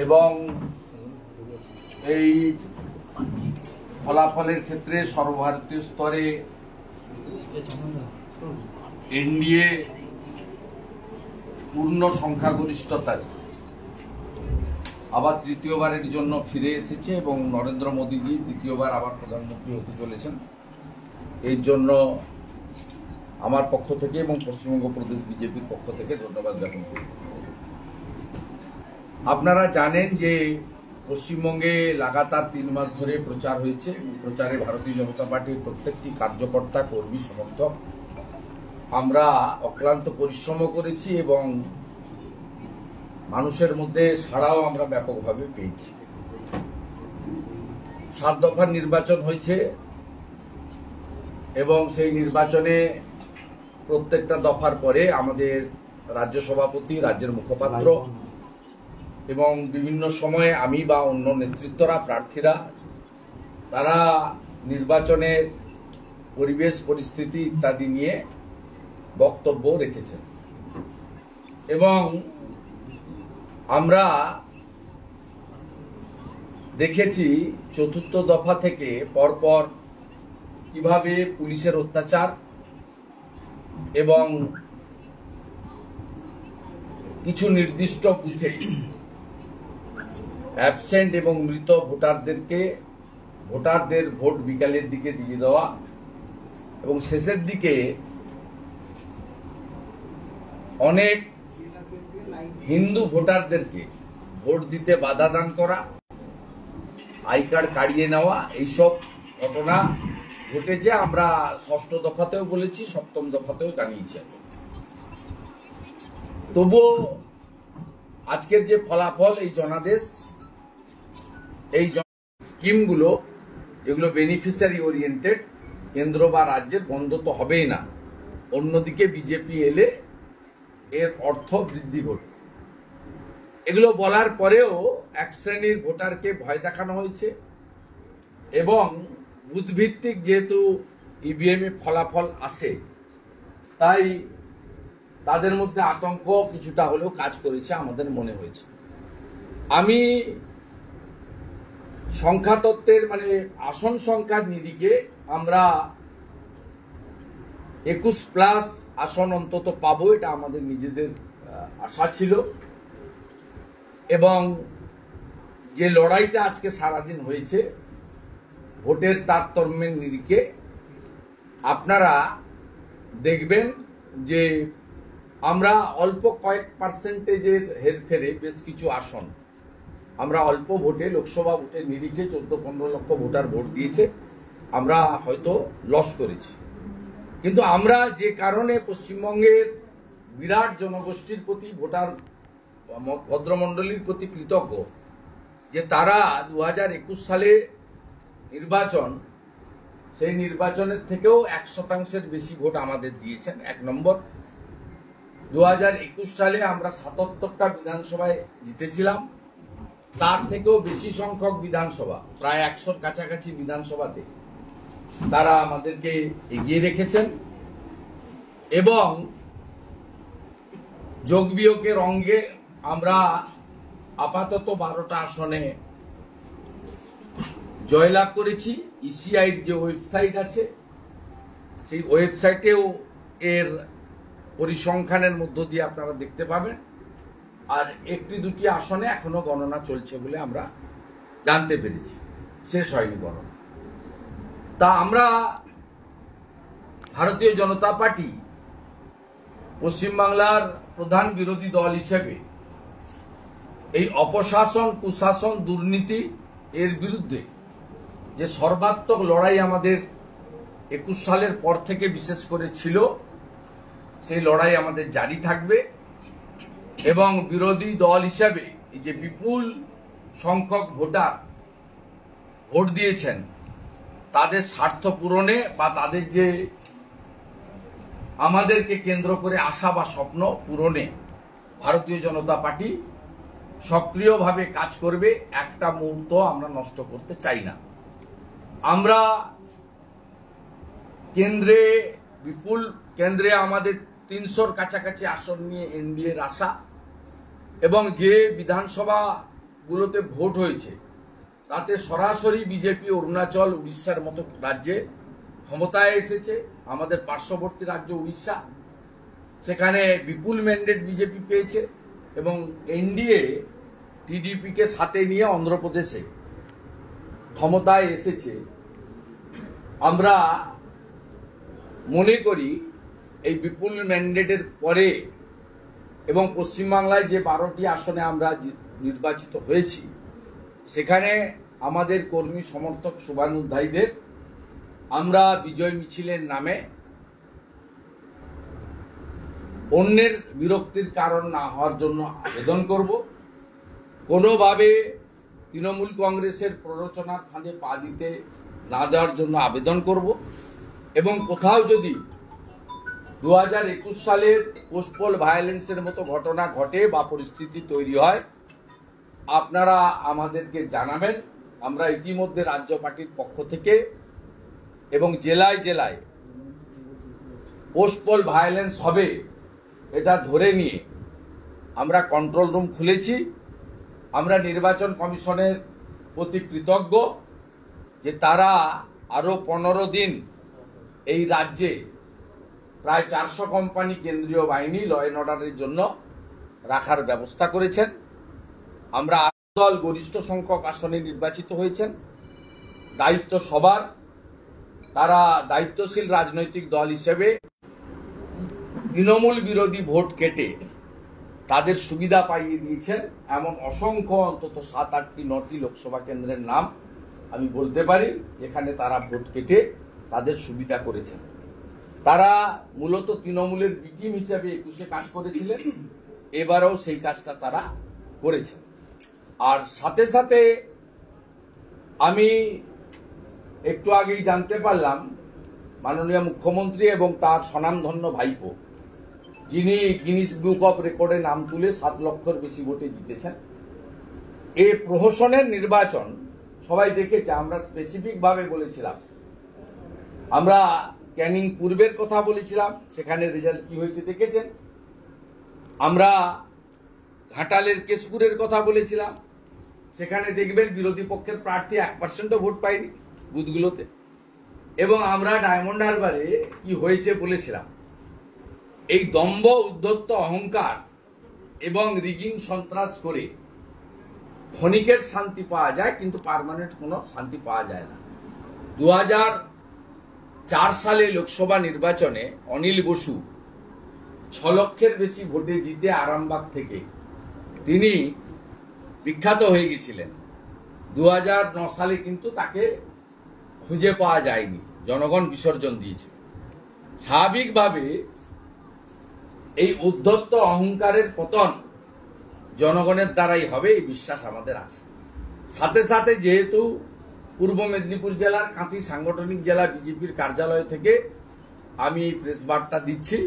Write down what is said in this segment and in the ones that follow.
এবং এই ফলাফলের ক্ষেত্রে সর্বভারতীয় স্তরে এনডিএ পূর্ণ সংখ্যাগরিষ্ঠতার আবার তৃতীয়বারের জন্য ফিরে এসেছে এবং নরেন্দ্র মোদীজি দ্বিতীয়বার আবার প্রধানমন্ত্রী হতে চলেছেন। এই জন্য আমার পক্ষ থেকে এবং পশ্চিমবঙ্গ প্রদেশ বিজেপির পক্ষ থেকে ধন্যবাদ জ্ঞাপন করি। আপনারা জানেন যে পশ্চিমবঙ্গে লাগাতার 3 মাস ধরে প্রচার হয়েছে। প্রচারে ভারতীয় জনতা পার্টির প্রত্যেকটি কার্যকর্তা, কর্মী, সমর্থক আমরা অক্লান্ত পরিশ্রম করেছি এবং মানুষের মধ্যে সাড়াও আমরা ব্যাপকভাবে পেয়েছি। 7 দফার নির্বাচন হয়েছে এবং সেই নির্বাচনে প্রত্যেকটা দফার পরে আমাদের রাজ্য সভাপতি, রাজ্যের মুখপাত্র এবং বিভিন্ন সময়ে আমি বা অন্য নেতৃত্বরা, প্রার্থীরা তারা নির্বাচনের পরিবেশ পরিস্থিতি ইত্যাদি নিয়ে বক্তব্য রেখেছেন এবং আমরা দেখেছি 4র্থ দফা থেকে পরপর কিভাবে পুলিশের অত্যাচার এবং কিছু নির্দিষ্ট বুথে অ্যাবসেন্ট এবং মৃত ভোটারদের ভোট বিকালের দিকে দিয়ে দেওয়া এবং শেষের দিকে অনেক হিন্দু ভোটারদেরকে ভোট দিতে বাধা দান করা, আই কার্ড কাড়িয়ে নেওয়া, এইসব ঘটনা ঘটেছে। আমরা 6ষ্ঠ দফাতেও বলেছি, 7ম দফাতেও জানিয়েছি। তবুও আজকের যে ফলাফল, এই জনাদেশ, এই স্কিমগুলো, এগুলো বেনিফিশিয়ারি ওরিয়েন্টেড, কেন্দ্র বা রাজ্যের বন্ধ তো হবেই না। অন্যদিকে বিজেপি এলে এর অর্থ বৃদ্ধি ঘটবে। এগুলো বলার পরেও এক শ্রেণীর ভোটারকে ভয় দেখানো হয়েছে এবং বুথভিত্তিক যেহেতু ইভিএম এ ফলাফল আসে, তাই তাদের মধ্যে আতঙ্ক কিছুটা হলেও কাজ করেছে আমাদের মনে হয়েছে। আমি সংখ্যাতত্ত্বের আসন সংখ্যার নিরিখে আমরা 21+ আসন অন্তত পাবো, এটা আমাদের নিজেদের আশা ছিল এবং যে লড়াইটা আজকে সারাদিন হয়েছে ভোটের তারতম্যের নিরিখে আপনারা দেখবেন যে আমরা অল্প কয়েক পার্সেন্টেজের হেরফেরে বেশ কিছু আসন আমরা অল্প ভোটে, লোকসভা ভোটের নিরিখে 14-15 লক্ষ ভোটার ভোট দিয়েছে, আমরা হয়তো লস করেছি। কিন্তু আমরা যে কারণে পশ্চিমবঙ্গের বিরাট জনগোষ্ঠীর প্রতি, ভোটার ভদ্রমণ্ডলীর প্রতি কৃতজ্ঞ যে তারা 2021 সালে নির্বাচন, সেই নির্বাচনের থেকেও 1% বেশি ভোট আমাদের দিয়েছেন। 1 নম্বর, 2021 সালে আমরা 77টা বিধানসভায় জিতেছিলাম, তার থেকেও বেশি সংখ্যক বিধানসভা, প্রায় 100-র কাছাকাছি বিধানসভাতে তারা আমাদেরকে এগিয়ে রেখেছেন এবং যোগ বিয়োগের অঙ্গে আমরা আপাতত 12টা আসনে জয়লাভ করেছি। ইসিআইর যে ওয়েবসাইট আছে, সেই ওয়েবসাইটেও এর পরিসংখ্যানের মধ্য দিয়ে আপনারা দেখতে পাবেন। আর 1-2টি আসনে এখনো গণনা চলছে বলে আমরা জানতে পেরেছি, শেষ হয়নি গণনা। তা আমরা ভারতীয় জনতা পার্টি পশ্চিমবাংলার প্রধান বিরোধী দল হিসেবে এই অপশাসন, কুশাসন, দুর্নীতি এর বিরুদ্ধে যে সর্বাত্মক লড়াই আমাদের 21 সালের পর থেকে বিশেষ করে ছিল, সেই লড়াই আমাদের জারি থাকবে এবং বিরোধী দল হিসাবে এই যে বিপুল সংখ্যক ভোটার ভোট দিয়েছেন তাদের স্বার্থ পূরণে বা তাদের যে আমাদেরকে কেন্দ্র করে আশা বা স্বপ্ন পূরণে ভারতীয় জনতা পার্টি সক্রিয়ভাবে কাজ করবে। একটা মুহূর্ত আমরা নষ্ট করতে চাই না। আমরা কেন্দ্রে আমাদের 300-র কাছাকাছি আসন নিয়ে এনডিএর আশা এবং যে বিধানসভাগুলোতে ভোট হয়েছে তাতে সরাসরি বিজেপি অরুণাচল উড়িষ্যার মতো রাজ্যে ক্ষমতায় এসেছে। আমাদের পার্শ্ববর্তী রাজ্য উড়িষ্যা, সেখানে বিপুল ম্যান্ডেট বিজেপি পেয়েছে এবং এনডিএ টিডিপিকে সাথে নিয়ে অন্ধ্রপ্রদেশে ক্ষমতায় এসেছে। আমরা মনে করি এই বিপুল ম্যান্ডেটের পরে এবং পশ্চিমবাংলায় যে 12টি আসনে আমরা নির্বাচিত হয়েছি, সেখানে আমাদের কর্মী সমর্থক শুভানুধ্যায়ীদের আমরা বিজয় মিছিলের নামে অন্যের বিরক্তির কারণ না হওয়ার জন্য আবেদন করব। কোনোভাবে তৃণমূল কংগ্রেসের প্ররোচনার ফাঁদে পা দিতে না দেওয়ার জন্য আবেদন করব এবং কোথাও যদি 2021 সালের পোস্টপোল ভায়োলেন্সের মতো ঘটনা ঘটে বা পরিস্থিতি তৈরি হয়, আপনারা আমাদেরকে জানাবেন। আমরা ইতিমধ্যে রাজ্য পার্টির পক্ষ থেকে এবং জেলায় জেলায় পোস্টপোল ভায়োলেন্স হবে এটা ধরে নিয়ে আমরা কন্ট্রোল রুম খুলেছি। আমরা নির্বাচন কমিশনের প্রতি কৃতজ্ঞ যে তারা আরো 15 দিন এই রাজ্যে প্রায় 400 কোম্পানি কেন্দ্রীয় বাহিনী ল অ্যান্ড অর্ডারের জন্য রাখার ব্যবস্থা করেছেন। আমরা দল গরিষ্ঠ সংখ্যক আসনে নির্বাচিত হয়েছেন। দায়িত্ব সবার, তারা দায়িত্বশীল রাজনৈতিক দল হিসেবে তৃণমূল বিরোধী ভোট কেটে তাদের সুবিধা পাইয়ে দিয়েছেন। এমন অসংখ্য অন্তত 7, 8টি 9টি লোকসভা কেন্দ্রের নাম আমি বলতে পারি যেখানে তারা ভোট কেটে তাদের সুবিধা করেছেন। তারা মূলত তৃণমূলের বিটিম হিসেবে 21-এ কাজ করেছিলেন, এবারেও সেই কাজটা তারা করেছেন। আর সাথে সাথে আমি একটু আগেই জানতে পারলাম মাননীয় মুখ্যমন্ত্রী এবং তার স্বনামধন্য ভাইপো, যিনি গিনিস বুক অফ রেকর্ডে নাম তুলে 7 লক্ষের বেশি ভোটে জিতেছেন। এই প্রহসনের নির্বাচন সবাই দেখেছে। আমরা স্পেসিফিক ভাবে বলেছিলাম, আমরা ক্যানিং পূর্বের কথা বলেছিলাম, সেখানে রেজাল্ট কি হয়েছে দেখেছেন। আমরা ঘাটালের কেশপুরের কথা বলেছিলাম, সেখানে দেখবেন বিরোধী পক্ষের প্রার্থী 1%ও ভোট পায়নি বুথগুলোতে। এবং আমরা ডায়মন্ড হারবারে কি হয়েছে বলেছিলাম। এই দম্ভ, উদ্ধত্ত, অহংকার এবং রিগিং সন্ত্রাস করে ক্ষণিকের শান্তি পাওয়া যায়, কিন্তু পার্মানেন্ট কোনো শান্তি পাওয়া যায় না। 2004 সালে লোকসভা নির্বাচনে অনিল বসু 6 লক্ষের বেশি ভোটে জিতে আরামবাগ থেকে তিনি বিখ্যাত হয়ে গেছিলেন। 2009 সালে কিন্তু তাকে খুঁজে পাওয়া যায়নি, জনগণ বিসর্জন দিয়েছিল। স্বাভাবিকভাবে এই উদ্ধত্ত অহংকারের পতন জনগণের দ্বারাই হবে, এই বিশ্বাস আমাদের আছে। সাথে সাথে যেহেতু পূর্ব মেদিনীপুর জেলার কাঁথি সাংগঠনিক জেলা বিজেপির কার্যালয় থেকে আমি এই প্রেস বার্তা দিচ্ছি,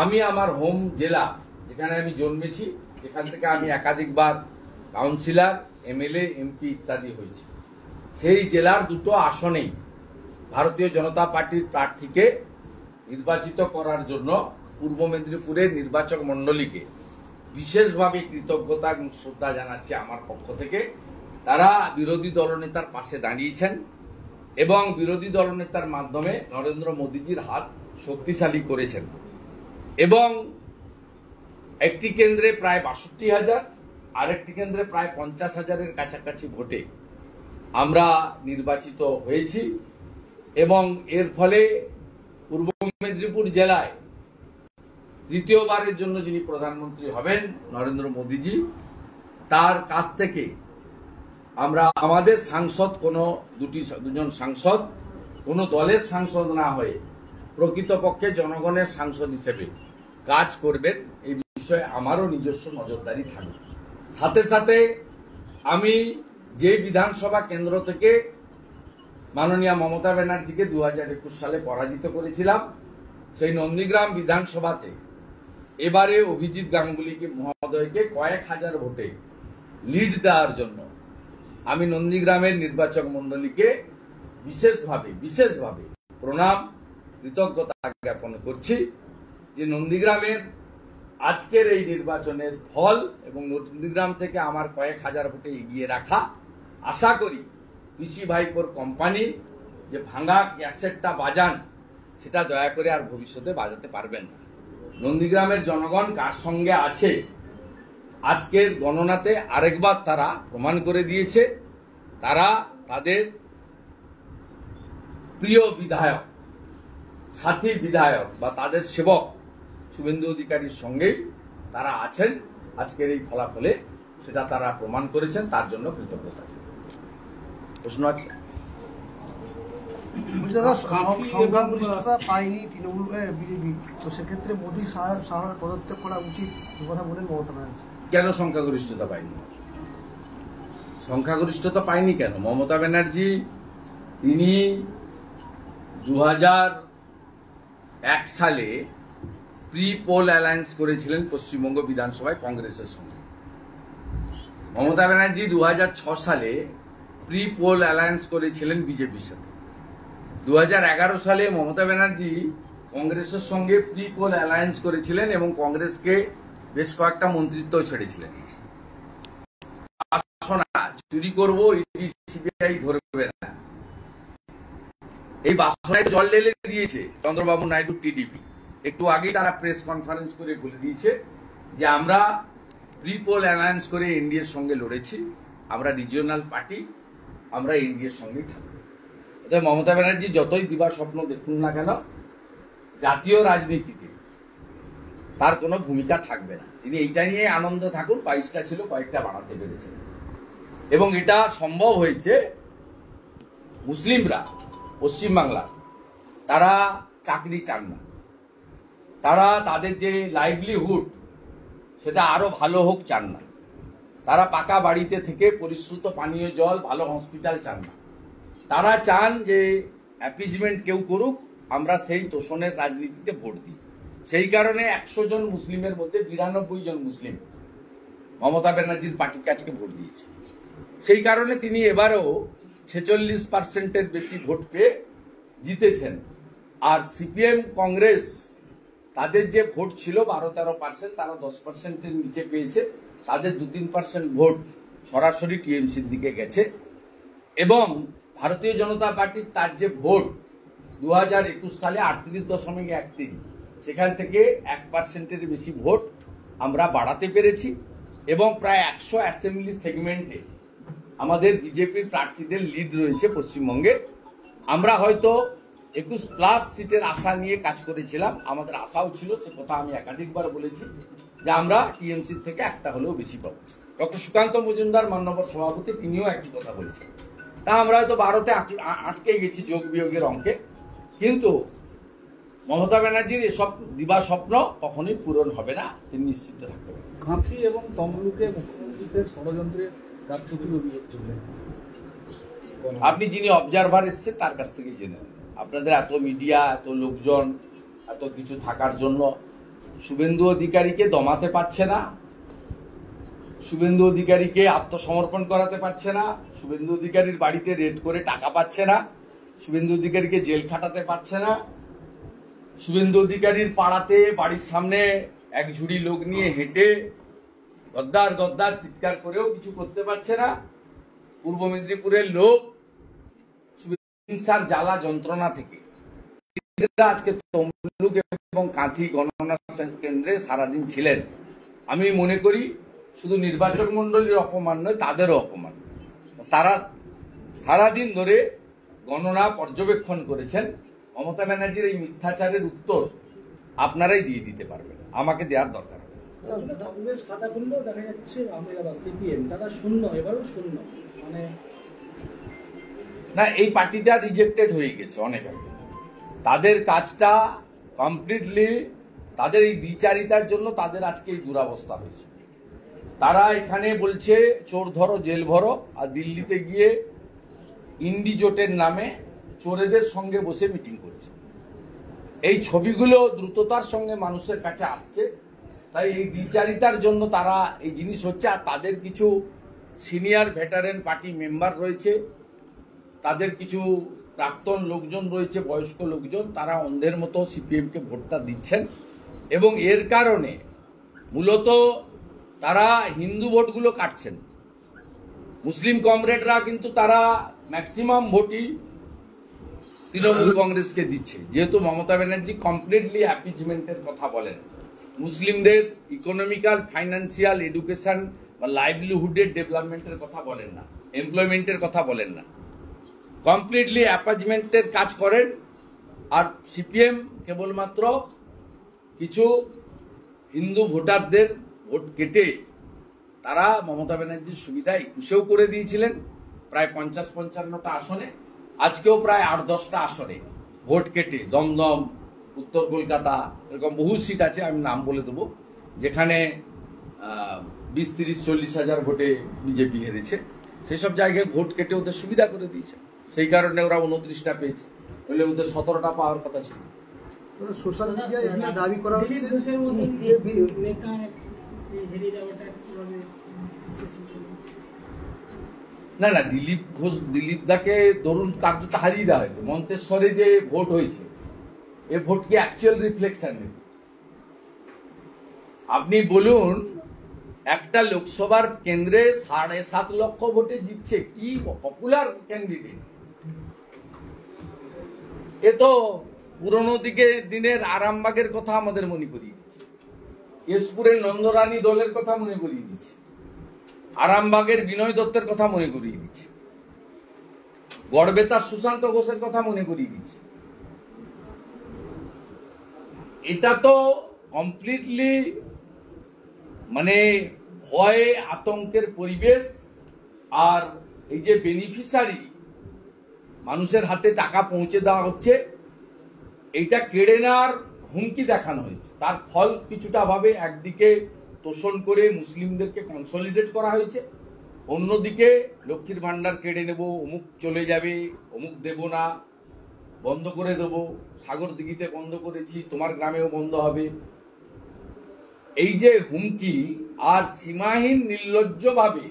আমি আমার হোম জেলা যেখানে আমি জন্মেছি, যেখান থেকে আমি একাধিকবার কাউন্সিলর, এমএলএ, এমপি ইত্যাদি হয়েছি, সেই জেলার 2টো আসনেই ভারতীয় জনতা পার্টির প্রার্থীকে নির্বাচিত করার জন্য পূর্ব মেদিনীপুরের নির্বাচক মণ্ডলীকে বিশেষভাবে কৃতজ্ঞতা এবং শ্রদ্ধা জানাচ্ছি আমার পক্ষ থেকে। তারা বিরোধী দলনেতার পাশে দাঁড়িয়েছেন এবং বিরোধী দলনেতার মাধ্যমে নরেন্দ্র মোদীজির হাত শক্তিশালী করেছেন। এবং একটি কেন্দ্রে প্রায় 62,000, আরেকটি কেন্দ্রে প্রায় 50,000-এর কাছাকাছি ভোটে আমরা নির্বাচিত হয়েছি। এবং এর ফলে পূর্ব মেদিনীপুর জেলায় তৃতীয়বারের জন্য যিনি প্রধানমন্ত্রী হবেন, নরেন্দ্র মোদীজি, তার কাছ থেকে আমরা আমাদের সাংসদ, দুজন সাংসদ কোনো দলের সাংসদ না হয়ে প্রকৃতপক্ষে জনগণের সাংসদ হিসেবে কাজ করবেন, এই বিষয়ে আমারও নিজস্ব নজরদারি থাকবে। সাথে সাথে আমি যে বিধানসভা কেন্দ্র থেকে মাননীয় মমতা ব্যানার্জিকে 2021 সালে পরাজিত করেছিলাম, সেই নন্দীগ্রাম বিধানসভাতে এবারে অভিজিৎ গাঙ্গুলিকে মহোদয়কে কয়েক হাজার ভোটে লিড দেওয়ার জন্য আমি নন্দীগ্রামের নির্বাচক মণ্ডলীকে বিশেষভাবে প্রণাম, কৃতজ্ঞতা জ্ঞাপন করছি যে নন্দীগ্রামের আজকের এই নির্বাচনের ফল এবং নন্দীগ্রাম থেকে আমার কয়েক হাজার ভোটে এগিয়ে রাখা, আশা করি পিসি ভাইপোর কোম্পানি যে ভাঙা ক্যাসেটটা বাজান, সেটা দয়া করে আর ভবিষ্যতে বাজাতে পারবেন না। নন্দীগ্রামের জনগণ কার সঙ্গে আছে আজকের গণনাতে আরেকবার তারা প্রমাণ করে দিয়েছে। তারা তাদের প্রিয় বিধায়ক, সাথী বিধায়ক বা তাদের সেবক শুভেন্দু অধিকারীর সঙ্গেই তারা আছেন। আজকের এই ফলাফলে সেটা তারা প্রমাণ করেছেন, তার জন্য কৃতজ্ঞতা। প্রশ্ন আছে? সংখ্যাগরিষ্ঠতা পায়নি তৃণমূল বিজেপি, তো সেক্ষেত্রে মোদী শাহর পদত্যাগ করা উচিত কথা বলেন মমতা ব্যানার্জি। কেন সংখ্যাগরিষ্ঠতা পায়নি? সংখ্যাগরিষ্ঠতা পায়নি কেন? মমতা ব্যানার্জি তিনি 2001 সালে প্রি পোল অ্যালায়েন্স করেছিলেন পশ্চিমবঙ্গ বিধানসভায় কংগ্রেসের সঙ্গে। মমতা ব্যানার্জি 2006 সালে প্রি পোল অ্যালায়েন্স করেছিলেন বিজেপির সাথে। 2011 সালে মমতা ব্যানার্জি কংগ্রেসের সঙ্গে প্রি পোল অ্যালায়েন্স করেছিলেন এবং কংগ্রেসকে বেশ কয়েকটা মন্ত্রিত্ব ছেড়েছিলেন। চুরি করবো, ইডি সিবিআই ধরবে না, এই বাসনায় জল ঢেলে দিয়েছে চন্দ্রবাবু নাইডু টিডিপি। একটু আগেই তারা প্রেস কনফারেন্স করে বলে দিয়েছে যে আমরা প্রি পোল অ্যালায়েন্স করে এনডিএর সঙ্গে লড়েছি, আমরা রিজিওনাল পার্টি, আমরা এনডিএর সঙ্গেই থাকবো। মমতা ব্যানার্জি যতই দিবা স্বপ্ন দেখুন না কেন, জাতীয় রাজনীতিতে তার কোনো ভূমিকা থাকবে না। তিনি এইটা নিয়ে আনন্দ থাকুন, 22টা ছিল, কয়েকটা বাড়াতে পেরেছেন। এবং এটা সম্ভব হয়েছে, মুসলিমরা পশ্চিমবাংলা তারা চাকরি চান না, তারা তাদের যে লাইভলিহুড সেটা আরো ভালো হোক চান না, তারা পাকা বাড়িতে থেকে পরিশ্রুত পানীয় জল, ভালো হসপিটাল চান না। তারা চান যে অ্যাপিজমেন্ট কেউ করুক, আমরা সেই তোষণের রাজনীতিতে ভোট দিই। সেই কারণে 100 জন মুসলিমের মধ্যে 92 জন মুসলিম মমতা ব্যানার্জির পার্টির কাছে ভোট দিয়েছে। সেই কারণে তিনি এবারও 46% বেশি ভোট পেয়ে জিতেছেন। আর সিপিএম কংগ্রেস তাদের যে ভোট ছিল 12-13%, তারা 10%-এর নিচে পেয়েছে। তাদের 2-3% ভোট সরাসরি টিএমসির দিকে গেছে। এবং ভারতীয় জনতা পার্টির তার যে ভোট 2021 সালে 38.13, সেখান থেকে 1%-এর বেশি ভোট আমরা বাড়াতে পেরেছি। এবং প্রায় 100 অ্যাসেম্বলি সেগমেন্টে আমাদের বিজেপির প্রার্থীদের লিড রয়েছে পশ্চিমবঙ্গে। আমরা হয়তো 21+ সিটের আশা নিয়ে কাজ করেছিলাম, আমাদের আশাও ছিল, সে কথা আমি একাধিকবার বলেছি, যে আমরা টিএমসির থেকে একটা হলেও বেশি পাবো। ডক্টর সুকান্ত মজুমদার মাননীয় সভাপতি তিনিও একই কথা বলেছেন। তা আমরা হয়তো 12তে আটকে গেছি যোগ বিয়োগের অঙ্কে, কিন্তু মমতা ব্যানার্জির এসব দিবা স্বপ্ন কখনোই পূরণ হবে না, তিনি নিশ্চিত থাকতে পারেন। কাঁথি এবং তমলুকে মুখ্যমন্ত্রীদের ষড়যন্ত্রে কারচুপির অভিযোগ তুললেন। আপনি যিনি অবজারভার এসছেন তার কাছ থেকে জেনে নেন। আপনাদের এত মিডিয়া, এত লোকজন, এত কিছু থাকার জন্য শুভেন্দু অধিকারীকে দমাতে পারছে না, শুভেন্দু অধিকারীকে আত্মসমর্পণ করাতে পারছে না, শুভেন্দু অধিকারীর বাড়িতে রেড করে টাকা পাচ্ছে না, শুভেন্দু অধিকারীকে জেল খাটাতে পারছে না, শুভেন্দু অধিকারীর পাড়াতে বাড়ির সামনে এক ঝুড়ি লোক নিয়ে হেঁটে গদ্দার গদ্দার চিৎকার করেও কিছু করতে পারছে না। পূর্ব মেদিনীপুরের লোক হিংসার জ্বালা যন্ত্রণা থেকে আজকে তমলুক এবং কাঁথি গণনা কেন্দ্রে সারাদিন ছিলেন। আমি মনে করি শুধু নির্বাচক মন্ডলীর অপমান নয়, তাদেরও অপমান। তারা সারাদিন ধরে গণনা পর্যবেক্ষণ করেছেন। মমতা ব্যানার্জির এই মিথ্যাচারের উত্তর আপনারাই দিয়ে দিতে পারবেন, আমাকে দেওয়ার দরকার। কংগ্রেস খাতা খুললেও দেখা যাচ্ছে সিপিএম তারা শূন্য, এবারও শূন্য। মানে না, এই পার্টিটা রিজেক্টেড হয়ে গেছে অনেক আগে। তাদের কাজটা কমপ্লিটলি, তাদের এই দ্বিচারিতার জন্য তাদের আজকে এই দুরাবস্থা হয়েছে। তারা এখানে বলছে চোর ধরো জেল ভরো, আর দিল্লিতে গিয়ে ইন্ডিজোটের নামে চোরেদের সঙ্গে বসে মিটিং করছে। এই ছবিগুলো দ্রুততার সঙ্গে মানুষের কাছে আসছে। তাই এই দ্বিচারিতার জন্য তারা এই জিনিস হচ্ছে। আর তাদের কিছু সিনিয়র ভেটারেন পার্টি মেম্বার রয়েছে, তাদের কিছু প্রাক্তন লোকজন রয়েছে, বয়স্ক লোকজন, তারা অন্ধের মতো সিপিএমকে ভোটটা দিচ্ছেন। এবং এর কারণে মূলত তারা হিন্দু ভোটগুলো কাটছেন। মুসলিম কমরেডরা কিন্তু তারা ম্যাক্সিমাম ভোটই তৃণমূল কংগ্রেসকে দিচ্ছে, যেহেতু মমতা ব্যানার্জি কমপ্লিটলি অ্যাপিজমেন্টের কথা বলেন, মুসলিমদের ইকোনমিক্যাল, ফাইন্যান্সিয়াল, এডুকেশন বা লাইভলিহুডের ডেভেলপমেন্টের কথা বলেন না, এমপ্লয়মেন্টের কথা বলেন না, কমপ্লিটলি অ্যাপাজমেন্টের কাজ করেন। আর সিপিএম কেবলমাত্র কিছু হিন্দু ভোটারদের ভোট কেটে তারা মমতা ব্যানার্জির সুবিধা 21-এও করে দিয়েছিলেন, প্রায় 50-55টা আসনে, আজকেও প্রায় 8-10টা আসনে ভোট কেটে, দমদম, উত্তর কলকাতা, এরকম বহু সিট আছে, আমি নাম বলে দেবো, যেখানে 20-30-40 হাজার ভোটে বিজেপি হেরেছে, সেই সব জায়গায় ভোট কেটে ওদের সুবিধা করে দিয়েছে। সেই কারণে ওরা 29টা পেয়েছে, নইলে ওদের 17টা পাওয়ার কথা ছিল। সোশ্যাল মিডিয়ায় দাবি করা হচ্ছে না না, দিলীপ ঘোষ, দিলীপ দাকে ধরুন কার্যত হারিয়ে দেওয়া হয়েছে। মন্তেশ্বরে যে ভোট হয়েছে, এ ভোট কি অ্যাকচুয়াল রিফ্লেকশন নেই? আপনি বলুন, একটা লোকসভার কেন্দ্রে 7.5 লক্ষ ভোটে জিতছে, কি পপুলার ক্যান্ডিডেট! এ তো পুরনো দিনের আরামবাগের কথা আমাদের মনে করিয়ে দিচ্ছে, কেশপুরের নন্দরানী দলের কথা মনে করিয়ে দিচ্ছে, আরামবাগের বিনয় দত্তের কথা মনে করিয়ে দিচ্ছে, গড়বেতার সুশান্ত ঘোষের কথা মনে করিয়ে দিচ্ছে। এটা তো কমপ্লিটলি মানে ভয় আতঙ্কের পরিবেশ। আর এই যে বেনিফিশিয়ারি মানুষের হাতে টাকা পৌঁছে দেওয়া হচ্ছে, এইটা কেড়ে নেওয়ার হুমকি দেখানো হয়েছে। তার ফল কিছুটা ভাবে একদিকে তোষণ করে মুসলিমদেরকে কনসলিডেট করা হয়েছে, অন্যদিকে লক্ষ্মীর ভান্ডার কেড়ে নেব, অমুক চলে যাবে, অমুক দেব না, বন্ধ করে দেব, সাগর দিঘিতে বন্ধ করেছি, তোমার গ্রামেও বন্ধ হবে। এই যে হুমকি আর সীমাহীন নির্লজ্জভাবে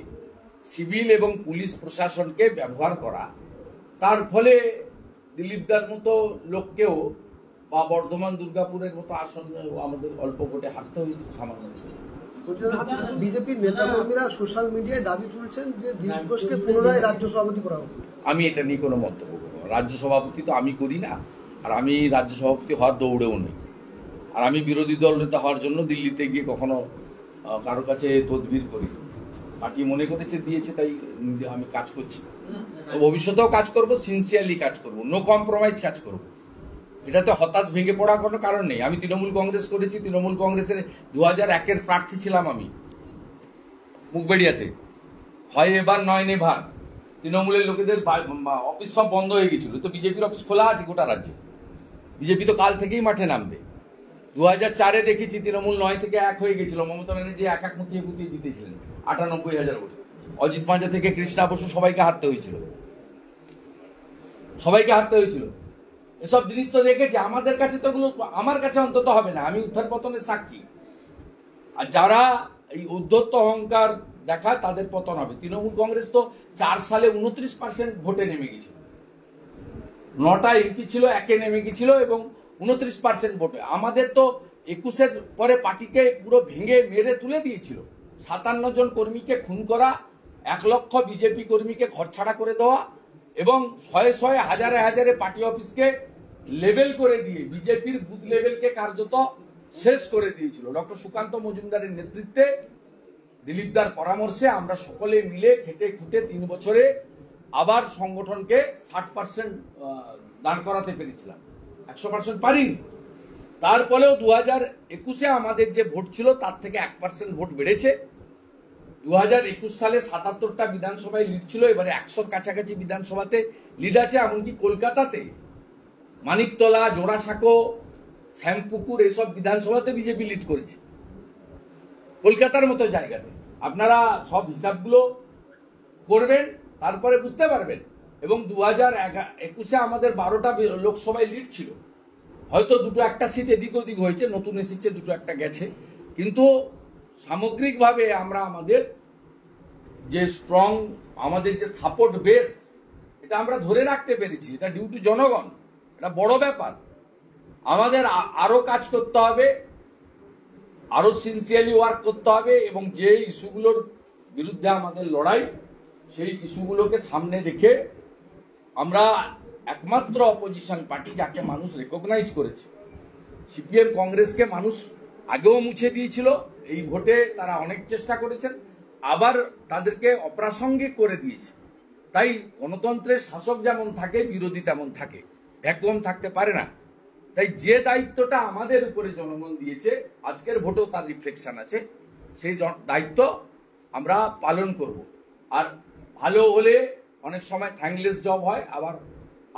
সিভিল এবং পুলিশ প্রশাসনকে ব্যবহার করা, তার ফলে দিলীপদার মতো লোককেও বা বর্ধমান দুর্গাপুরের মতো আসন আমাদের অল্প ভোটে হারতে হয়েছে সামান্য। বিজেপির নেতাকর্মীরা সোশ্যাল মিডিয়ায় দাবি তুলছেন যে দিলীপ ঘোষকে পুনরায় রাজ্য সভাপতি করা হবে। আমি এটা নিয়ে কোনো মন্তব্য করব না। রাজ্য সভাপতি তো আমি করি না, আর আমি রাজ্য সভাপতি হওয়ার দৌড়েও নেই। আর আমি বিরোধী দল নেতা হওয়ার জন্য দিল্লিতে গিয়ে কখনো কারো কাছে তদবির করি। পার্টি মনে করেছে দিয়েছে, তাই আমি কাজ করছি। ভবিষ্যতেও কাজ করব, সিনসিয়ারলি কাজ করব, নো কম্প্রোমাইজ কাজ করব। এটাতে হতাশ ভেঙে পড়ার কোনো কারণ নেই। আমি তৃণমূল কংগ্রেস করেছি, তৃণমূল কংগ্রেসের 2001-এর প্রার্থী ছিলাম আমি মুখবেড়িয়াতে। হয় এবার নয় নেভার। তৃণমূলের লোকেদের অফিস সব বন্ধ হয়ে গেছিল, তো বিজেপির অফিস খোলা আছে গোটা রাজ্যে। বিজেপি তো কাল থেকেই মাঠে নামবে। 2004-এ দেখেছি তৃণমূল 9 থেকে 1 হয়ে গেছিল, মমতা ব্যানার্জি এক মুতিয়ে গুতিয়ে জিতেছিলেন 98,000 ভোটে। অজিত মাঝে থেকে কৃষ্ণা বসু সবাইকে হারতে হয়েছিল, এসব জিনিস তো দেখেছি। আমাদের কাছে তো এগুলো, আমার কাছে অন্তত হবে না, আমি উত্থান পতনের সাক্ষী। আর যারা এই উদ্ধত্ত অহংকার দেখায় তাদের পতন হবে। তৃণমূল কংগ্রেস তো 4 সালে 29% ভোটে নেমে গেছিল, 9টা এমপি ছিল, 1-এ নেমে গেছিল এবং 29% ভোটে। আমাদের তো 21-এর পরে পার্টিকে পুরো ভেঙে মেরে তুলে দিয়েছিল। 57 জন কর্মীকে খুন করা, 1 লক্ষ বিজেপি কর্মীকে ঘরছাড়া করে দেওয়া এবং শয়ে শয়ে হাজারে হাজারে পার্টি অফিসকে লেভেল করে দিয়ে বিজেপির বুথ লেভেলকে কার্যত শেষ করে দিয়েছিল। ডক্টর সুকান্ত মজুমদারের নেতৃত্বে, দিলীপদার পরামর্শে আমরা সকলে মিলে খেটে খুঁটে 3 বছরে আবার সংগঠনকে 60% দাঁড় করাতে পেরেছিলাম, 100% পারিনি। তারপরেও 2021-এ আমাদের যে ভোট ছিল তার থেকে 1% ভোট বেড়েছে। 2021 সালে 77টা বিধানসভায় লিড ছিল, এবারে 100-র কাছাকাছি বিধানসভাতে লিড আছে। এমনকি কলকাতাতে মানিকতলা, জোড়াসাঁকো, শ্যামপুকুর এইসব বিধানসভাতে বিজেপি লিড করেছে, কলকাতার মতো জায়গাতে। আপনারা সব হিসাবগুলো করবেন, তারপরে বুঝতে পারবেন। এবং 2021-এ আমাদের 12টা লোকসভায় লিড ছিল, হয়তো 2-1টা সিট এদিক ওদিক হয়েছে, নতুন এসেছে, 2-1টা গেছে, কিন্তু সামগ্রিকভাবে আমরা আমাদের যে স্ট্রং, আমাদের যে সাপোর্ট বেস, এটা আমরা ধরে রাখতে পেরেছি। এটা ডিউ টু জনগণ, এটা বড় ব্যাপার। আমাদের আরো কাজ করতে হবে। আরো সিনসিয়ারলি ওয়ার্ক করতে হবে এবং যে ইস্যুগুলোর বিরুদ্ধে আমাদের লড়াই সেই ইস্যুগুলোকে সামনে রেখে আমরা একমাত্র অপোজিশন পার্টি যাকে মানুষ রেকগনাইজ করেছে। সিপিএম কংগ্রেসকে মানুষ আগেও মুছে দিয়েছিল, এই ভোটে তারা অনেক চেষ্টা করেছেন, আবার তাদেরকে অপ্রাসঙ্গিক করে দিয়েছে। তাই গণতন্ত্রের শাসক যেমন থাকে বিরোধী তেমন থাকে, ভ্যাকুয়াম থাকতে পারে না। তাই যে দায়িত্বটা আমাদের উপরে জনগণ দিয়েছে, আজকের ভোটেও তার রিফ্লেকশন আছে, সেই দায়িত্ব আমরা পালন করব। আর ভালো হলে অনেক সময় থ্যাঙ্কলেস জব হয়, আবার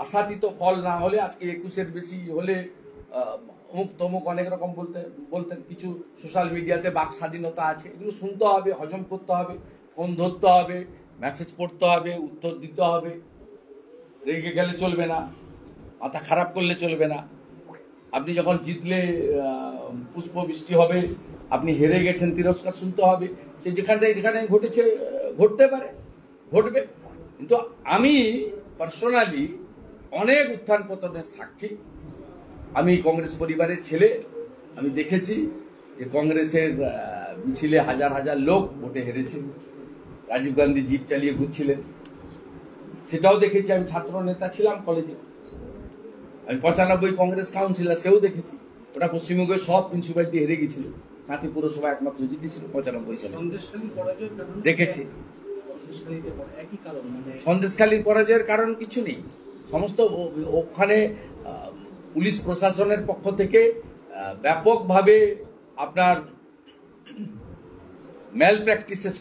আশাতীত ফল না হলে, আজকে 21-এর বেশি হলে অমুক তমুক অনেক রকম বলতেন, কিছু সোশ্যাল মিডিয়াতে বাক স্বাধীনতা আছে, এগুলো শুনতে হবে, হজম করতে হবে, ফোন ধরতে হবে, মেসেজ পড়তে হবে, উত্তর দিতে হবে। রেগে গেলে চলবে না, মাথা খারাপ করলে চলবে না। আপনি যখন জিতলে পুষ্প বৃষ্টি হবে, আপনি হেরে গেছেন তিরস্কার শুনতে হবে। সে যেখানে ঘটেছে, ঘটতে পারে, ঘটবে। কিন্তু আমি পার্সোনালি অনেক উত্থান পতনের সাক্ষী। আমি কংগ্রেস পরিবারের ছেলে, আমি দেখেছি যে কংগ্রেসের মিছিলে হাজার হাজার লোক ভোটে হেরেছে। রাজীব গান্ধী জিপ চালিয়ে ঘুরছিলেন, সেটাও দেখেছি। আমি ছাত্র নেতা ছিলাম কলেজে, আমি 95 কংগ্রেস কাউন্সিলর, সেও দেখেছি। ওটা পশ্চিমবঙ্গের সব মিউনিসিপ্যালিটি হেরে গেছিল, কাঁথি পুরসভা একমাত্র জিতেছিল 95 সালে, দেখেছি। সন্দেশখালীর পরাজয়ের কারণ কিছু নেই, সমস্ত ওখানে পুলিশ প্রশাসনের পক্ষ থেকে ব্যাপকভাবে আপনার ম্যাল প্র্যাকটিসেস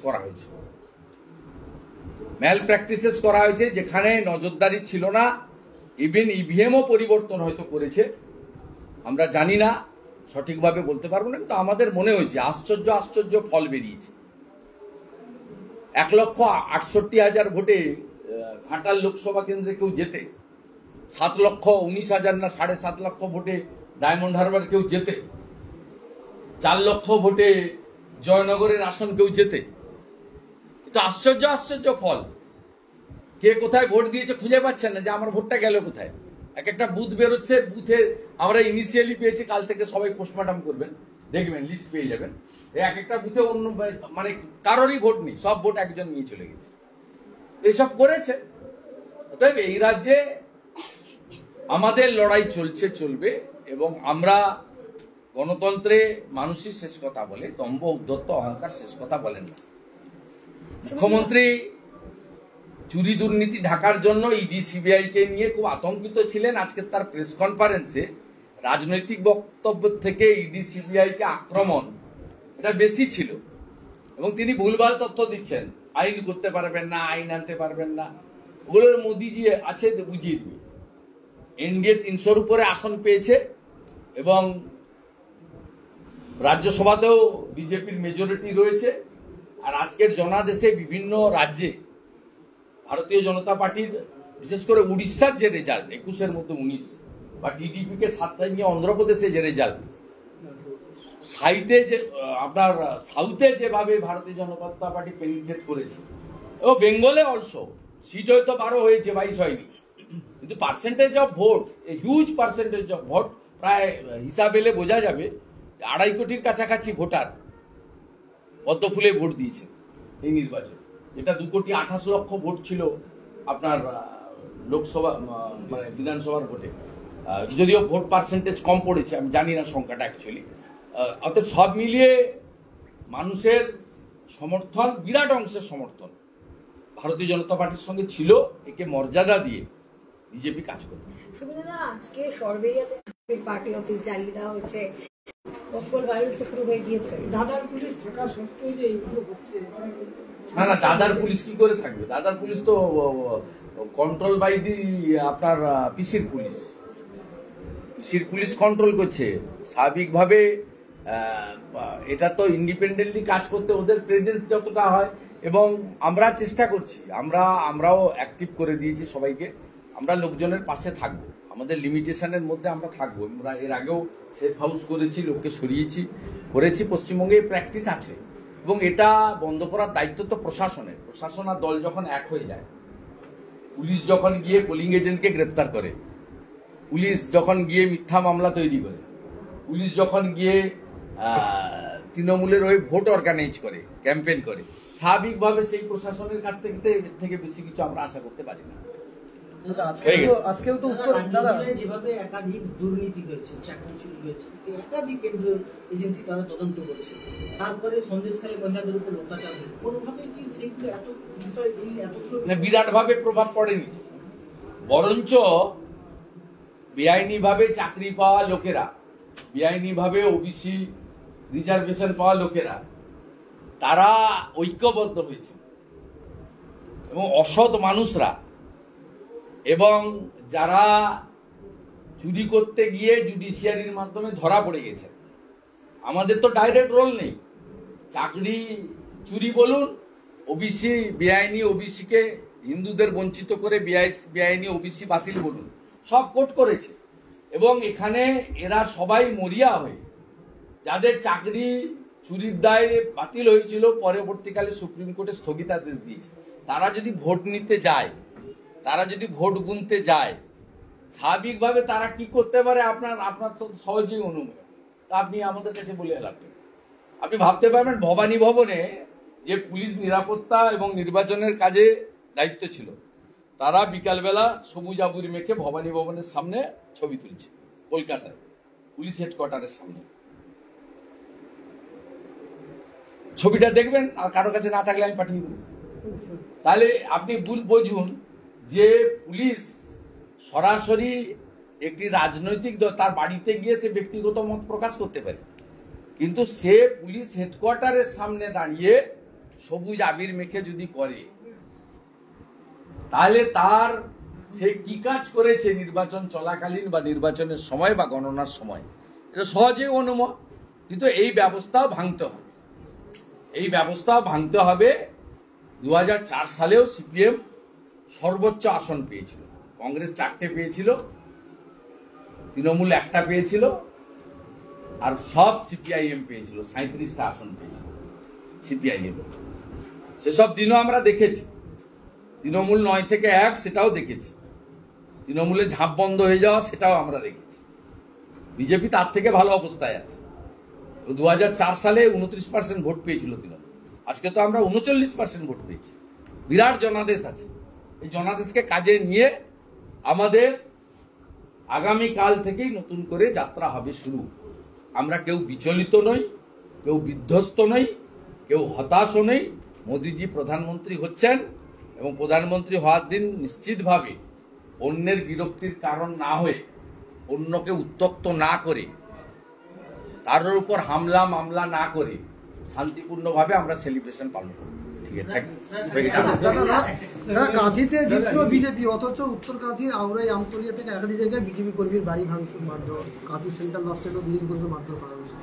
করা হয়েছে, যেখানে নজরদারি ছিল না। ইভেন ইভিএমও পরিবর্তন হয়তো করেছে, আমরা জানি না, সঠিকভাবে বলতে পারবো না। কিন্তু আমাদের মনে হয়েছে আশ্চর্য ফল বেরিয়েছে। 1,68,000 ভোটে ঘাটাল লোকসভা কেন্দ্রে কেউ জেতে, 7,19,000 না 7.5 লক্ষ ভোটে ডায়মন্ড হারবার কেউ জেতে, 4 লক্ষ ভোটে জয়নগরের আসন কেউ জেতে। তো আশ্চর্য ফল। কে কোথায় ভোট দিয়েছে খুঁজে পাচ্ছেন না, যে আমার ভোটটা গেল কোথায়। এক একটা বুথ বেরোচ্ছে, বুথে আমরা ইনিশিয়ালি পেয়েছি, কাল থেকে সবাই পোস্টমর্টম করবেন, দেখবেন লিস্ট পেয়ে যাবেন। এক একটা বুথে অন্য মানে কারোরই ভোট নেই, সব ভোট একজন নিয়ে চলে গেছে। এইসব করেছে। অতএব এই রাজ্যে আমাদের লড়াই চলবে, এবং আমরা গণতন্ত্রে মানুষই শেষ কথা বলে, দম্ভ উদ্ধত্ত অহংকার শেষ কথা বলেন না। মুখ্যমন্ত্রী চুরি দুর্নীতি ঢাকার জন্য ইডি সিবিআই কে নিয়ে খুব আতঙ্কিত ছিলেন। আজকে তার প্রেস কনফারেন্সে রাজনৈতিক বক্তব্য থেকে ইডি সিবিআই কে আক্রমণ এটা বেশি ছিল, এবং তিনি ভুলভাল তথ্য দিচ্ছেন, আইন করতে পারবেন না, আইন আনতে পারবেন না। ওগুলোর মোদিজি আছে, বুঝিয়ে দিবে। এনডিএ 300-র উপরে আসন পেয়েছে, এবং রাজ্যসভাতেও বিজেপির মেজরিটি রয়েছে। আর আজকের জনাদেশে বিভিন্ন রাজ্যে ভারতীয় জনতা পার্টির, বিশেষ করে উড়িষ্যার যে রেজাল্ট 21-এর মধ্যে 19, বা টিডিপি কে 7 নিয়ে অন্ধ্রপ্রদেশে যে রেজাল্ট, আপনার সাউথে যেভাবে ভারতীয় জনতা পার্টি পেনিট্রেট করেছে, এবং বেঙ্গলে অলসো সিট হয়তো 12 হয়েছে, 22 হয়নি, কিন্তু percentage of vote, huge percentage of vote, প্রায় হিসাব এলে বোঝা যাবে 2.5 কোটির কাছাকাছি ভোটার পদ্মফুলে ভোট দিয়েছে এই নির্বাচন, যেটা 2,28,00,000 ভোট ছিল আপনার লোকসভা মানে বিধানসভার ভোটে। যদিও ভোট পার্সেন্টেজ কম পড়েছে, আমি জানি না সংখ্যাটা অ্যাকচুয়ালি। অর্থাৎ সব মিলিয়ে মানুষের সমর্থন, বিরাট অংশের সমর্থন ভারতীয় জনতা পার্টির সঙ্গে ছিল। একে মর্যাদা দিয়ে বিজেপি কাজ করবে। সুবিধা, আজকে সরবেরিয়াতে পার্টি অফিস জ্বালিয়ে দেওয়া হয়েছে, পসিবল ভায়োলেন্স তো শুরু হয়ে গিয়েছে। দাদার পুলিশ থাকা সত্ত্বেও যে এইগুলো হচ্ছে, না, দাদার পুলিশ কি করে থাকবে? দাদার পুলিশ তো কন্ট্রোল বাই দি আপনার পিসির পুলিশ কন্ট্রোল করছে। স্বাভাবিকভাবে এটা তো ইন্ডিপেন্ডেন্টলি কাজ করতে ওদের প্রেজেন্স যতটা হয়, এবং আমরা চেষ্টা করছি, আমরাও অ্যাক্টিভ করে দিয়েছি সবাইকে। আমরা লোকজনের পাশে থাকবো, আমাদের লিমিটেশনের মধ্যে আমরা থাকবো। আমরা এর আগেও সেফ হাউস করেছি, লোককে সরিয়েছি, করেছি। পশ্চিমবঙ্গে প্র্যাকটিস আছে, এবং এটা বন্ধ করার দায়িত্ব তো প্রশাসনের। প্রশাসন আর দল যখন এক হয়ে যায়, পুলিশ যখন গিয়ে পোলিং এজেন্টকে গ্রেপ্তার করে, পুলিশ যখন গিয়ে মিথ্যা মামলা তৈরি করে, পুলিশ যখন গিয়ে তৃণমূলের হয়ে ভোট অর্গানাইজ করে, ক্যাম্পেইন করে, স্বাভাবিকভাবে সেই প্রশাসনের কাছ থেকে বেশি কিছু আমরা আশা করতে পারি না। আজকেও তো উত্তর দাদা যেভাবে একাধিক দুর্নীতি হয়েছে, চাকরি চুরি হয়েছে, একাধিক কেন্দ্রীয় এজেন্সি তারা তদন্ত করেছে, তারপরে সন্দেশখালী মহিলাদের উপর অত্যাচার হলো, কোনোভাবে কি সেইগুলো এত বিষয় এই এতগুলো বিরাট ভাবে প্রভাব পড়েনি, বরঞ্চ বেআইনিভাবে চাকরি পাওয়া লোকেরা, বেআইনিভাবে ওবিসি রিজার্ভেশন পাওয়া লোকেরা তারা ঐক্যবদ্ধ হয়েছে এবং অসৎ মানুষরা এবং যারা চুরি করতে গিয়ে জুডিশিয়ারির মাধ্যমে ধরা পড়ে গেছে। আমাদের তো ডাইরেক্ট রোল নেই, চাকরি চুরি বলুন, ওবিসি বেআইনি ওবিসিকে হিন্দুদের বঞ্চিত করে বেআইনি ওবিসি বাতিল বলুন, সব কোর্ট করেছে এবং এখানে এরা সবাই মরিয়া হয়ে যাদের চাকরি চুরির দায়ে বাতিল হয়েছিল পরবর্তীকালে সুপ্রিম কোর্টে স্থগিতাদেশ দিয়েছে, তারা যদি ভোট নিতে যায়, তারা যদি ভোট গুনতে যায়, স্বাভাবিকভাবে তারা কি করতে পারে আপনার তো সহজেই অনুমান, তা আপনি আমাদের কাছে বলে এলাম। আপনি ভাবতে পারবেন ভবানী ভবনে যে পুলিশ নিরাপত্তা এবং নির্বাচনের কাজে দায়িত্ব ছিল, তারা বিকালবেলা সবুজ আবুরি মেখে ভবানী ভবনের সামনে ছবি তুলছে, কলকাতায় পুলিশ হেডকোয়ার্টারের সামনে। ছবিটা দেখবেন, আর কারো কাছে না থাকলে আমি পাঠিয়ে দেব। তাহলে আপনি বুঝুন যে পুলিশ সরাসরি একটি রাজনৈতিক দল, তার বাড়িতে গিয়ে সে ব্যক্তিগত মত প্রকাশ করতে পারে, কিন্তু সে পুলিশ হেডকোয়ার্টারের সামনে দাঁড়িয়ে সবুজ আবির মেখে যদি করে, তাহলে তার সে কি কাজ করেছে নির্বাচন চলাকালীন বা নির্বাচনের সময় বা গণনার সময়, এটা সহজেই অনুমান। কিন্তু এই ব্যবস্থাও ভাঙতে হবে, এই ব্যবস্থাও ভাঙতে হবে। 2004 সালেও সিপিএম সর্বোচ্চ আসন পেয়েছিল, কংগ্রেস 4টে পেয়েছিল, তৃণমূল 1টা পেয়েছিল, আর সব সিপিআইএম পেয়েছিল, 37টা আসন পেয়েছিল সিপিআইএম। সেসব দিনও আমরা দেখেছি, তৃণমূল 9 থেকে 1 সেটাও দেখেছি, তৃণমূলের ঝাঁপ বন্ধ হয়ে যাওয়া সেটাও আমরা দেখেছি। বিজেপি তার থেকে ভালো অবস্থায় আছে। 2004 সালে 29% ভোট পেয়েছিল তৃণমূল, আজকে তো আমরা 39% ভোট পেয়েছি। বিরাট জনাদেশ আছে, এই জনাদেশকে কাজে নিয়ে আমাদের আগামী কাল থেকেই নতুন করে যাত্রা হবে শুরু। আমরা কেউ বিচলিত নই, কেউ বিধ্বস্ত নই, কেউ হতাশও নই। মোদিজি প্রধানমন্ত্রী হচ্ছেন এবং প্রধানমন্ত্রী হওয়ার দিন নিশ্চিতভাবে অন্যের বিরক্তির কারণ না হয়ে, অন্যকে উত্তক্ত না করে, তার উপর হামলা মামলা না করে শান্তিপূর্ণভাবে আমরা সেলিব্রেশন পালন করব। ঠিক আছে, কাঁথিতে জিতলো বিজেপি, অথচ উত্তর কাঁথির আউরাই আমতলিয়া থেকে একাধিক জায়গায় বিজেপি কর্মীর বাড়ি ভাঙচুর, মারধর, কাঁথি সেন্ট্রাল বাস স্ট্যান্ডও বিজেপি কর্মী মারধর করা হয়েছে।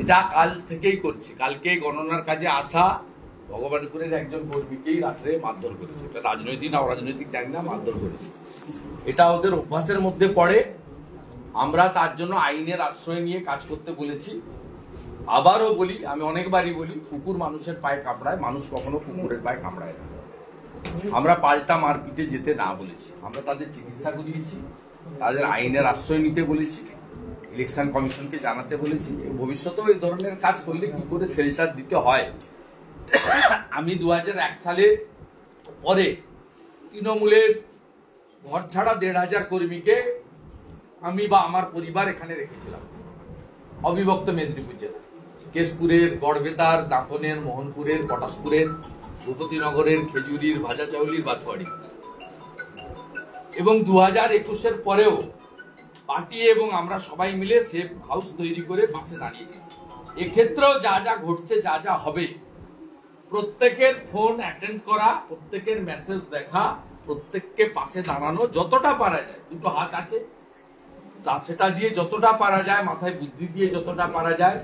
এটা কাল থেকেই করছে, কালকে গণনার কাজে আসা ভগবানপুরের একজন কর্মীকেই রাত্রে মারধর করেছে। এটা রাজনৈতিক না অরাজনৈতিক জানি না, মারধর করেছে। এটা ওদের অভ্যাসের মধ্যে পড়ে। আমরা তার জন্য আইনের আশ্রয় নিয়ে কাজ করতে বলেছি। আবারও বলি, আমি অনেকবারই বলি, কুকুর মানুষের পায়ে কামড়ায়, মানুষ কখনো কুকুরের পায়ে কামড়ায় না। আমরা পাল্টা মারপিটে যেতে না বলেছি, আমরা তাদের চিকিৎসা করিয়েছি, তাদের আইনের আশ্রয় নিতে বলেছি, ইলেকশন কমিশনকে জানাতে বলেছি। ভবিষ্যতেও এই ধরনের কাজ করলে কি করে শেল্টার দিতে হয়। আমি 2001 সালে পরে তৃণমূলের ঘর ছাড়া 1,500 কর্মীকে আমি বা আমার পরিবার এখানে রেখেছিলাম, অবিভক্ত মেদিনীপুর জেলা, কেশপুরের, গড়বেতার, দাঁতনের, মোহনপুরের, পটাশপুরের, ভূপতিনগরের, খেজুরির, ভাজাচাউলির, বাথুয়াড়ি। এবং 2021-এর পরেও পার্টি এবং আমরা সবাই মিলে সেফ হাউস তৈরি করে পাশে দাঁড়িয়েছি। এক্ষেত্রেও যা যা ঘটছে, যা যা হবে, প্রত্যেকের ফোন অ্যাটেন্ড করা, প্রত্যেকের মেসেজ দেখা, প্রত্যেককে পাশে দাঁড়ানো, যতটা পারা যায়। দুটো হাত আছে, তা সেটা দিয়ে যতটা পারা যায়, মাথায় বুদ্ধি দিয়ে যতটা পারা যায়,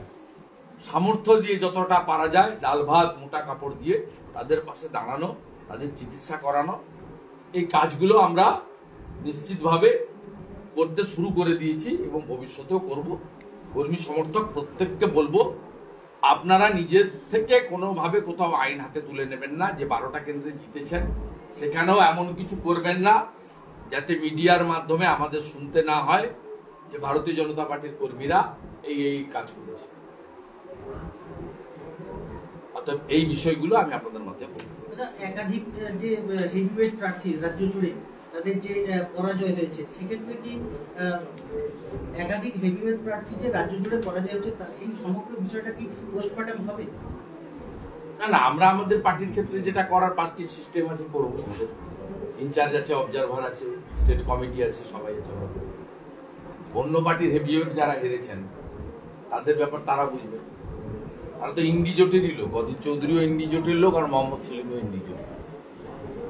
সামর্থ্য দিয়ে যতটা পারা যায়, ডাল ভাত মোটা কাপড় দিয়ে তাদের পাশে দাঁড়ানো, তাদের চিকিৎসা করানো, এই কাজগুলো আমরা নিশ্চিতভাবে করতে শুরু করে দিয়েছি এবং ভবিষ্যতেও করব। কর্মী সমর্থক প্রত্যেককে বলবো, আপনারা নিজের থেকে কোনোভাবে কোথাও আইন হাতে তুলে নেবেন না। যে 12টা কেন্দ্রে জিতেছেন সেখানেও এমন কিছু করবেন না যাতে মিডিয়ার মাধ্যমে আমাদের শুনতে না হয় যে ভারতীয় জনতা পার্টির কর্মীরা এই কাজ করেছে। অতএব এই বিষয়গুলো আমি আপনাদের মধ্যে বলবো। একাধিক যে হেভিওয়েট প্রার্থী রাজ্য জুড়ে তাদের যে পরাজয় হয়েছে, সেক্ষেত্রে কি একাধিক হেভিওয়েট প্রার্থী যে রাজ্য জুড়ে পরাজয় হয়েছে সেই সমগ্র বিষয়টা কি পোস্টমর্টম হবে? না, আমরা আমাদের পার্টির ক্ষেত্রে যেটা করার পার্টির সিস্টেম আছে করবো। আমাদের ইনচার্জ আছে, অবজারভার আছে, স্টেট কমিটি আছে, সবাই আছে। অন্য পার্টির হেভিওয়েট যারা হেরেছেন তাদের ব্যাপার তারা বুঝবে। তারা তো ইন্ডি জোটেরই লোক, অধীর চৌধুরীও ইন্ডি জোটের লোক, আর মোহাম্মদ সেলিমও ইন্ডি জোট।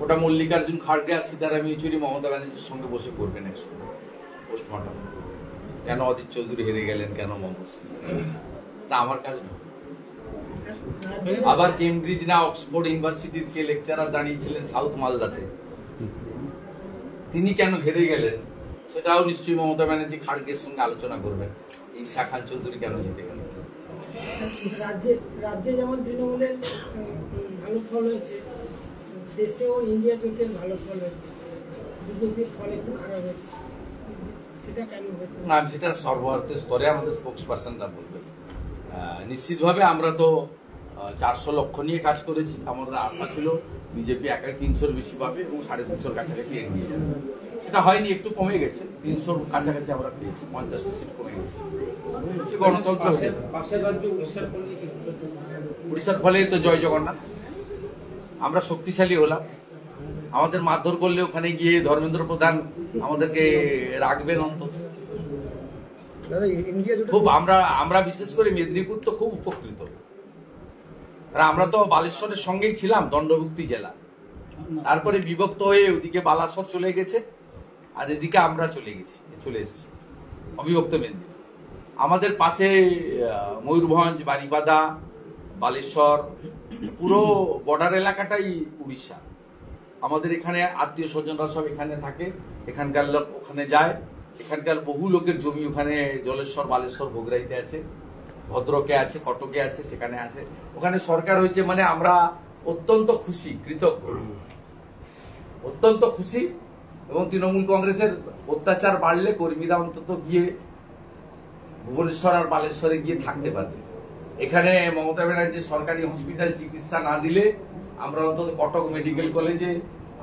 ওটা মল্লিকার্জুন খাড়গে আর সীতারাম ইয়েচুরি মমতা ব্যানার্জির সঙ্গে বসে করবেন একসঙ্গে পোস্টমর্টম। কেন অধীর চৌধুরী হেরে গেলেন, কেন মোহাম্মদ সেলিম, তা আমার কাজ নয়। আবার কেমব্রিজ না অক্সফোর্ড ইউনিভার্সিটির কে লেকচারার দাঁড়িয়েছিলেন সাউথ মালদাতে, তিনি কেন হেরে গেলেন সেটাও নিশ্চয়ই মমতা ব্যানার্জি খাড়গের সঙ্গে আলোচনা করবেন। ঈশা খান চৌধুরী কেন জিতে গেলেন। রাজ্যে যেমন তৃণমূলের ভালো ফল হয়েছে, দেশেও ইন্ডিয়া জোটের ভালো ফল হয়েছে, বিজেপির ফল একটু খারাপ হয়েছে, সেটা কেন হয়েছে? না, সেটা সর্বভারতীয় স্তরে আমাদের স্পোক্স পার্সনরা বলবেন। নিশ্চিতভাবে আমরা তো 400 লক্ষ নিয়ে কাজ করেছি। আমাদের আশা ছিল বিজেপি একাই 300-র বেশি পাবে এবং 350-র কাছাকাছি এগিয়ে যাবে। সেটা হয়নি, একটু কমে গেছে। 300-র কাছাকাছি আমরা পেয়েছি, 50টা সিট কমে গেছে। সে গণতন্ত্র। উড়িষ্যার ফলে তো জয় জগন্নাথ, আমরা শক্তিশালী হলাম। আমাদের মারধর করলে ওখানে গিয়ে ধর্মেন্দ্র প্রধান আমাদেরকে রাখবেন অন্তত। খুব আমরা বিশেষ করে মেদিনীপুর তো খুব উপকৃত। আমরা তো বালেশ্বরের সঙ্গেই ছিলাম, দণ্ডভুক্তি জেলা। তারপরে বিভক্ত হয়ে ওদিকে বালাসর চলে গেছে, আর এদিকে আমরা চলে এসেছি অবিভক্ত মেদিনীপুর। আমাদের পাশে ময়ূরভঞ্জ, বারিপাদা, বালেশ্বর, পুরো বর্ডার এলাকাটাই উড়িষ্যা। আমাদের এখানে আত্মীয় স্বজনরা সব এখানে থাকে, এখানকার লোক ওখানে যায়। এখানকার বহু লোকের জমি ওখানে জলেশ্বর, বালেশ্বর, ভোগরাইতে আছে, ভদ্রকে আছে, কটকে আছে, সেখানে আছে। ওখানে সরকার হয়েছে, মানে আমরা অত্যন্ত খুশি, কৃতজ্ঞ, অত্যন্ত খুশি। এবং তৃণমূল কংগ্রেসের অত্যাচার বাড়লে কর্মীরা অন্তত গিয়ে ভুবনেশ্বর আর বালেশ্বরে গিয়ে থাকতে পারবে। এখানে মমতা ব্যানার্জি সরকারি হসপিটাল চিকিৎসা না দিলে আমরা অন্তত কটক মেডিকেল কলেজে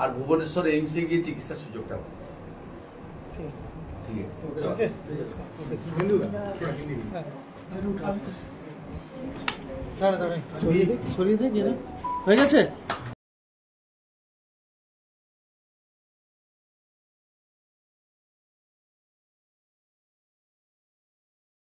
আর ভুবনেশ্বর এইমসে গিয়ে চিকিৎসার সুযোগটা পাবো। সরিয়ে দে হয়ে গেছে।